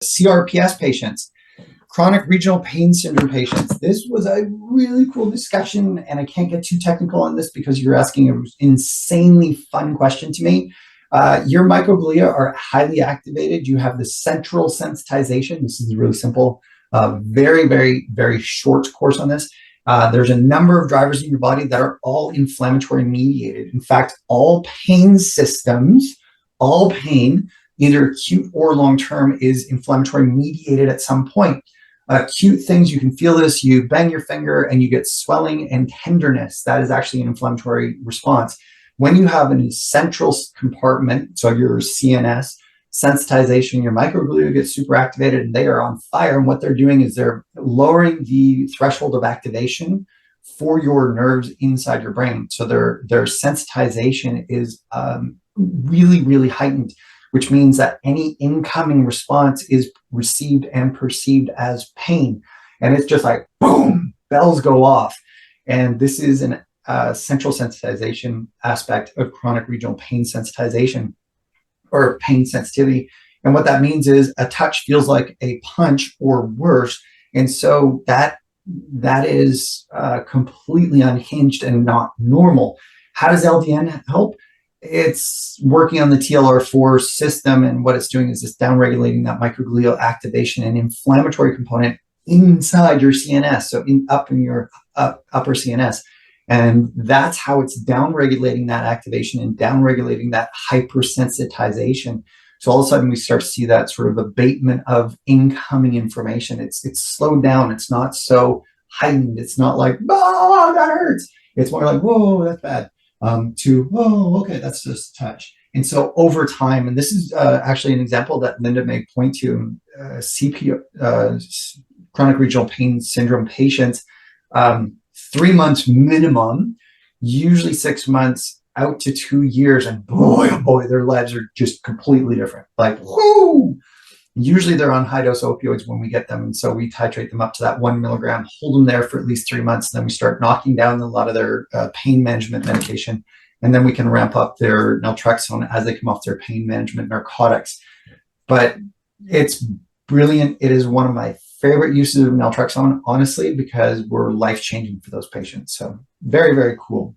CRPS patients, chronic regional pain syndrome patients. This was a really cool discussion, and I can't get too technical on this because you're asking an insanely fun question to me. Your microglia are highly activated. You have the central sensitization. This is really simple, very, very, very short course on this. There's a number of drivers in your body that are all inflammatory mediated. In fact, all pain systems, all pain, either acute or long-term, is inflammatory mediated at some point. Acute things, you can feel this, you bang your finger and you get swelling and tenderness. That is actually an inflammatory response. When you have a central compartment, so your CNS, sensitization, your microglia get super activated and they are on fire. And what they're doing is they're lowering the threshold of activation for your nerves inside your brain. So their sensitization is really, really heightened, which means that any incoming response is received and perceived as pain. And it's just like, boom, bells go off. And this is an central sensitization aspect of chronic regional pain sensitization or pain sensitivity. And what that means is a touch feels like a punch or worse. And so that is completely unhinged and not normal. How does LDN help? It's working on the TLR4 system, and what it's doing is it's downregulating that microglial activation and inflammatory component inside your CNS, so up in your upper CNS. And that's how it's downregulating that activation and downregulating that hypersensitization. So all of a sudden we start to see that sort of abatement of incoming information. It's slowed down. It's not so heightened. It's not like, oh, that hurts. It's more like, whoa, that's bad. To, oh, okay, that's just touch. And so over time, and this is actually an example that Linda may point to, chronic regional pain syndrome patients, 3 months minimum, usually 6 months out to 2 years, and boy, oh boy, their lives are just completely different. Like, whoo! Usually they're on high dose opioids when we get them. And so we titrate them up to that 1 milligram, hold them there for at least 3 months. And then we start knocking down a lot of their pain management medication. And then we can ramp up their Naltrexone as they come off their pain management narcotics. But it's brilliant. It is one of my favorite uses of Naltrexone, honestly, because we're life-changing for those patients. So very, very cool.